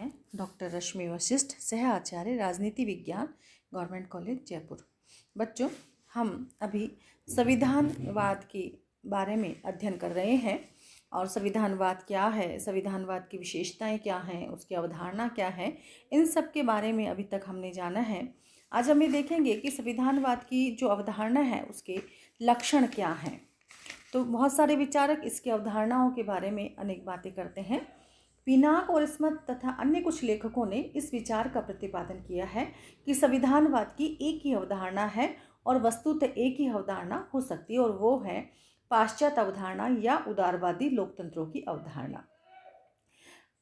मैं डॉक्टर रश्मि वशिष्ठ, सह आचार्य राजनीति विज्ञान, गवर्नमेंट कॉलेज जयपुर। बच्चों, हम अभी संविधानवाद के बारे में अध्ययन कर रहे हैं और संविधानवाद क्या है, संविधानवाद की विशेषताएं क्या हैं, उसकी अवधारणा क्या है, इन सब के बारे में अभी तक हमने जाना है। आज हम ये देखेंगे कि संविधानवाद की जो अवधारणा है उसके लक्षण क्या हैं। तो बहुत सारे विचारक इसकी अवधारणाओं के बारे में अनेक बातें करते हैं। पिनाक और स्मिथ तथा अन्य कुछ लेखकों ने इस विचार का प्रतिपादन किया है कि संविधानवाद की एक ही अवधारणा है और वस्तुतः एक ही अवधारणा हो सकती है, और वो है पाश्चात्य अवधारणा या उदारवादी लोकतंत्रों की अवधारणा।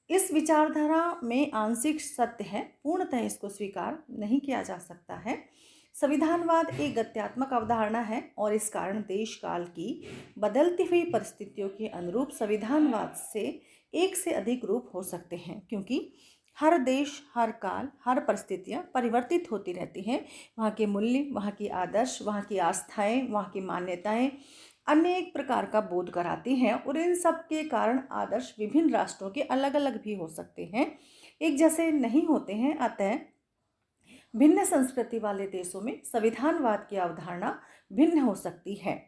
इस विचारधारा में आंशिक सत्य है, पूर्णतः इसको स्वीकार नहीं किया जा सकता है। संविधानवाद एक गत्यात्मक अवधारणा है और इस कारण देश काल की बदलती हुई परिस्थितियों के अनुरूप संविधानवाद से एक से अधिक रूप हो सकते हैं, क्योंकि हर देश, हर काल, हर परिस्थितियां परिवर्तित होती रहती हैं। वहाँ के मूल्य, वहाँ की आदर्श, वहाँ की आस्थाएं, वहाँ की मान्यताएं अनेक प्रकार का बोध कराती हैं, और इन सब के कारण आदर्श विभिन्न राष्ट्रों के अलग अलग भी हो सकते हैं, एक जैसे नहीं होते हैं। अतः भिन्न संस्कृति वाले देशों में संविधानवाद की अवधारणा भिन्न हो सकती है।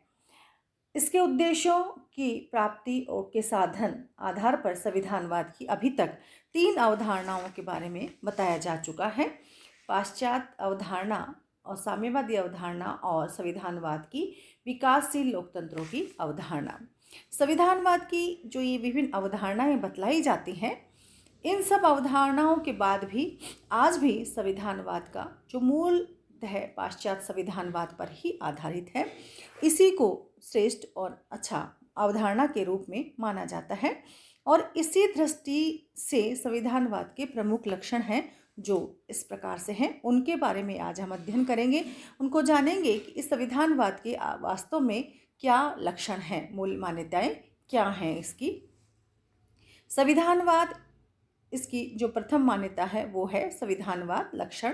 इसके उद्देश्यों की प्राप्ति और के साधन आधार पर संविधानवाद की अभी तक 3 अवधारणाओं के बारे में बताया जा चुका है: पाश्चात्य अवधारणा और साम्यवादी अवधारणा और संविधानवाद की विकासशील लोकतंत्रों की अवधारणा। संविधानवाद की जो ये विभिन्न अवधारणाएं बतलाई जाती हैं, इन सब अवधारणाओं के बाद भी आज भी संविधानवाद का जो मूल है पाश्चात्य संविधानवाद पर ही आधारित है। इसी को श्रेष्ठ और अच्छा अवधारणा के रूप में माना जाता है, और इसी दृष्टि से संविधानवाद के प्रमुख लक्षण हैं जो इस प्रकार से हैं। उनके बारे में आज हम अध्ययन करेंगे, उनको जानेंगे कि इस संविधानवाद के वास्तव में क्या लक्षण हैं, मूल मान्यताएं क्या हैं इसकी। संविधानवाद, इसकी जो प्रथम मान्यता है वो है संविधानवाद लक्षण।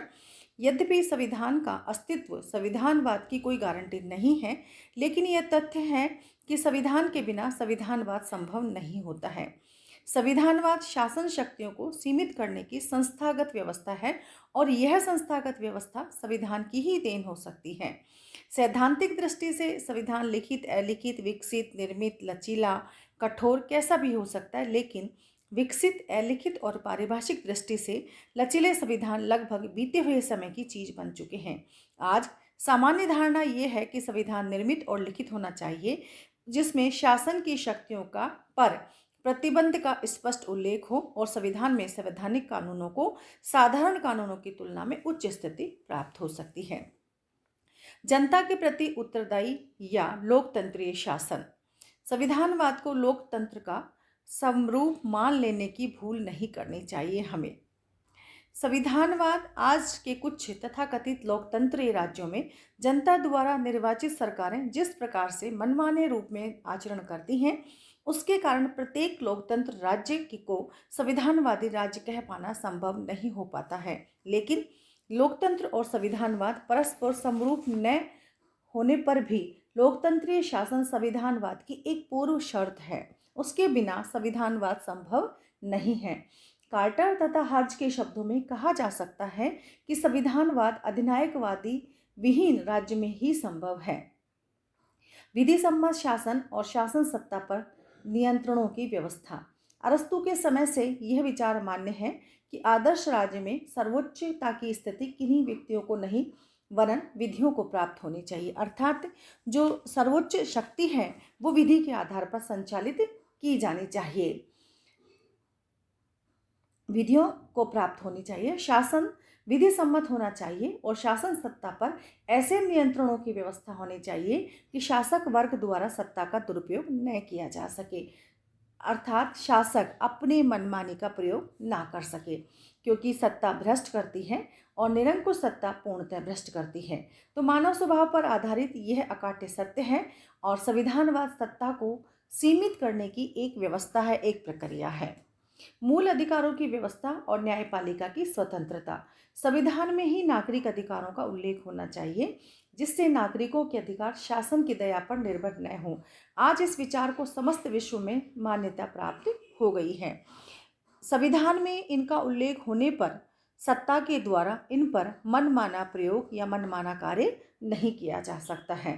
यद्यपि संविधान का अस्तित्व संविधानवाद की कोई गारंटी नहीं है, लेकिन यह तथ्य है कि संविधान के बिना संविधानवाद संभव नहीं होता है। संविधानवाद शासन शक्तियों को सीमित करने की संस्थागत व्यवस्था है, और यह संस्थागत व्यवस्था संविधान की ही देन हो सकती है। सैद्धांतिक दृष्टि से संविधान लिखित, अलिखित, विकसित, निर्मित, लचीला, कठोर कैसा भी हो सकता है, लेकिन विकसित, अलिखित और पारिभाषिक दृष्टि से लचीले संविधान लगभग बीते हुए समय की चीज बन चुके हैं। आज सामान्य धारणा ये है कि संविधान निर्मित और लिखित होना चाहिए, जिसमें शासन की शक्तियों का पर प्रतिबंध का स्पष्ट उल्लेख हो, और संविधान में संवैधानिक कानूनों को साधारण कानूनों की तुलना में उच्च स्थिति प्राप्त हो सकती है। जनता के प्रति उत्तरदायी या लोकतंत्रीय शासन। संविधानवाद को लोकतंत्र का समरूप मान लेने की भूल नहीं करनी चाहिए हमें। संविधानवाद आज के कुछ तथाकथित लोकतंत्रीय राज्यों में जनता द्वारा निर्वाचित सरकारें जिस प्रकार से मनमाने रूप में आचरण करती हैं, उसके कारण प्रत्येक लोकतंत्र राज्य को संविधानवादी राज्य कह पाना संभव नहीं हो पाता है। लेकिन लोकतंत्र और संविधानवाद परस्पर समरूप न होने पर भी लोकतंत्रीय शासन संविधानवाद की एक पूर्व शर्त है। उसके बिना संविधानवाद संभव नहीं है। कार्टर तथा हार्ज के शब्दों में कहा जा सकता है कि संविधानवाद अधिनायकवादी विहीन राज्य में ही संभव है। विधि सम्मत शासन और शासन सत्ता पर नियंत्रणों की व्यवस्था। अरस्तु के समय से यह विचार मान्य है कि आदर्श राज्य में सर्वोच्चता की स्थिति किन्हीं व्यक्तियों को नहीं, वरन विधियों को प्राप्त होनी चाहिए। अर्थात जो सर्वोच्च शक्ति है वो विधि के आधार पर संचालित की जानी चाहिए, विधियों को प्राप्त होनी चाहिए। शासन विधि सम्मत होना चाहिए और शासन सत्ता पर ऐसे नियंत्रणों की व्यवस्था होनी चाहिए कि शासक वर्ग द्वारा सत्ता का दुरुपयोग न किया जा सके, अर्थात शासक अपनी मनमानी का प्रयोग ना कर सके, क्योंकि सत्ता भ्रष्ट करती है और निरंकुश सत्ता पूर्णतः भ्रष्ट करती है। तो मानव स्वभाव पर आधारित यह अकाट्य सत्य है, और संविधानवाद सत्ता को सीमित करने की एक व्यवस्था है, एक प्रक्रिया है। मूल अधिकारों की व्यवस्था और न्यायपालिका की स्वतंत्रता। संविधान में ही नागरिक अधिकारों का उल्लेख होना चाहिए, जिससे नागरिकों के अधिकार शासन की दया पर निर्भर न हो। आज इस विचार को समस्त विश्व में मान्यता प्राप्त हो गई है। संविधान में इनका उल्लेख होने पर सत्ता के द्वारा इन पर मनमाना प्रयोग या मनमाना कार्य नहीं किया जा सकता है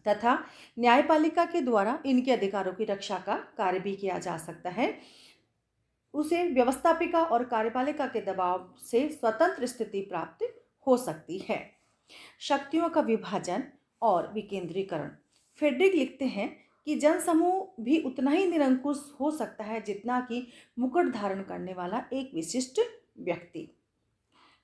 तथा न्यायपालिका के द्वारा इनके अधिकारों की रक्षा का कार्य भी किया जा सकता है। उसे व्यवस्थापिका और कार्यपालिका के दबाव से स्वतंत्र स्थिति प्राप्त हो सकती है। शक्तियों का विभाजन और विकेंद्रीकरण। फ्रेडरिक लिखते हैं कि जनसमूह भी उतना ही निरंकुश हो सकता है जितना कि मुकुट धारण करने वाला एक विशिष्ट व्यक्ति।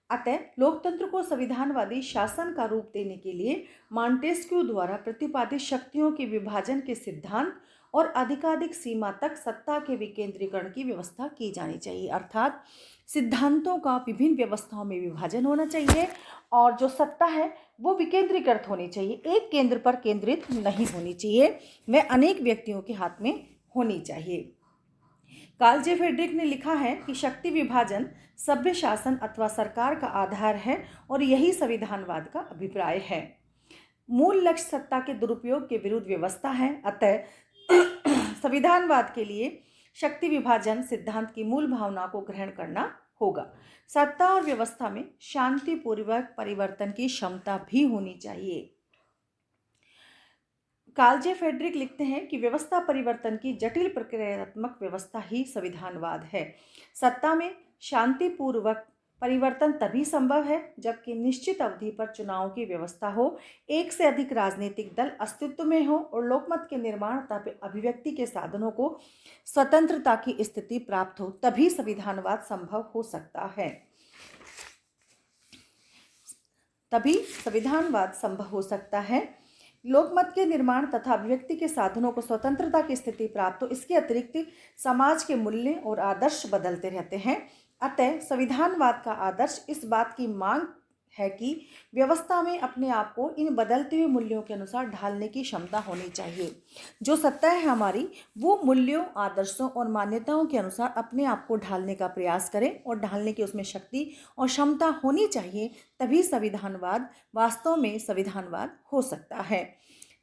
अतः लोकतंत्र को संविधानवादी शासन का रूप देने के लिए मॉन्टेस्क्यू द्वारा प्रतिपादित शक्तियों के विभाजन के सिद्धांत और अधिकाधिक सीमा तक सत्ता के विकेंद्रीकरण की व्यवस्था की जानी चाहिए। अर्थात सिद्धांतों का विभिन्न व्यवस्थाओं में विभाजन होना चाहिए और जो सत्ता है वो विकेंद्रीकृत होनी चाहिए, एक केंद्र पर केंद्रित नहीं होनी चाहिए, वह अनेक व्यक्तियों के हाथ में होनी चाहिए। कार्ल जे फ्रेडरिक ने लिखा है कि शक्ति विभाजन सभ्य शासन अथवा सरकार का आधार है और यही संविधानवाद का अभिप्राय है। मूल लक्ष्य सत्ता के दुरुपयोग के विरुद्ध व्यवस्था है। अतः संविधानवाद के लिए शक्ति विभाजन सिद्धांत की मूल भावना को ग्रहण करना होगा। सत्ता और व्यवस्था में शांतिपूर्वक परिवर्तन की क्षमता भी होनी चाहिए। कार्ल जे फ्रेडरिक लिखते हैं कि व्यवस्था परिवर्तन की जटिल प्रक्रियात्मक व्यवस्था ही संविधानवाद है। सत्ता में शांतिपूर्वक परिवर्तन तभी संभव है जबकि निश्चित अवधि पर चुनाव की व्यवस्था हो, एक से अधिक राजनीतिक दल अस्तित्व में हो और लोकमत के निर्माण तथा अभिव्यक्ति के साधनों को स्वतंत्रता की स्थिति प्राप्त हो, तभी संविधानवाद संभव हो सकता है। तभी संविधानवाद संभव हो सकता है। लोकमत के निर्माण तथा अभिव्यक्ति के साधनों को स्वतंत्रता की स्थिति प्राप्त हो, इसके अतिरिक्त समाज के मूल्य और आदर्श बदलते रहते हैं। अतः संविधानवाद का आदर्श इस बात की मांग है कि व्यवस्था में अपने आप को इन बदलते हुए मूल्यों के अनुसार ढालने की क्षमता होनी चाहिए। जो सत्ता है हमारी, वो मूल्यों, आदर्शों और मान्यताओं के अनुसार अपने आप को ढालने का प्रयास करें और ढालने की उसमें शक्ति और क्षमता होनी चाहिए, तभी संविधानवाद वास्तव में संविधानवाद हो सकता है।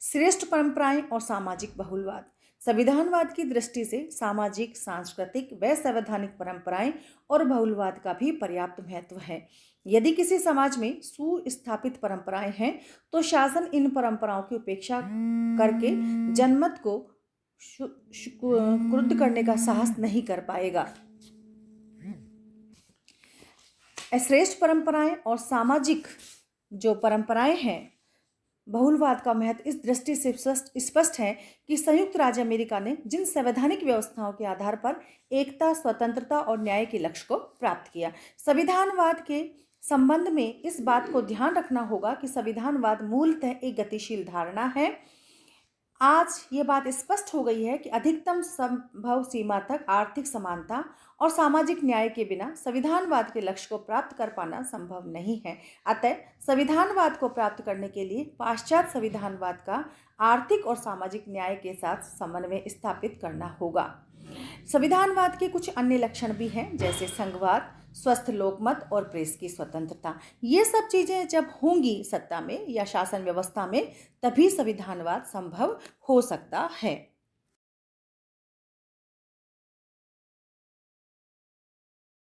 श्रेष्ठ परंपराएं और सामाजिक बहुलवाद। संविधानवाद की दृष्टि से सामाजिक, सांस्कृतिक व संवैधानिक परंपराएं और बहुलवाद का भी पर्याप्त महत्व है। यदि किसी समाज में सुस्थापित परंपराएं हैं तो शासन इन परंपराओं की उपेक्षा करके जनमत को क्रुद्ध करने का साहस नहीं कर पाएगा। श्रेष्ठ परंपराएं और सामाजिक जो परंपराएं हैं, बहुलवाद का महत्व इस दृष्टि से स्पष्ट है कि संयुक्त राज्य अमेरिका ने जिन संवैधानिक व्यवस्थाओं के आधार पर एकता, स्वतंत्रता और न्याय के लक्ष्य को प्राप्त किया। संविधानवाद के संबंध में इस बात को ध्यान रखना होगा कि संविधानवाद मूलतः एक गतिशील धारणा है। आज ये बात स्पष्ट हो गई है कि अधिकतम संभव सीमा तक आर्थिक समानता और सामाजिक न्याय के बिना संविधानवाद के लक्ष्य को प्राप्त कर पाना संभव नहीं है। अतः संविधानवाद को प्राप्त करने के लिए पाश्चात्य संविधानवाद का आर्थिक और सामाजिक न्याय के साथ समन्वय स्थापित करना होगा। संविधानवाद के कुछ अन्य लक्षण भी हैं, जैसे संघवाद, स्वस्थ लोकमत और प्रेस की स्वतंत्रता। ये सब चीज़ें जब होंगी सत्ता में या शासन व्यवस्था में, तभी संविधानवाद संभव हो सकता है।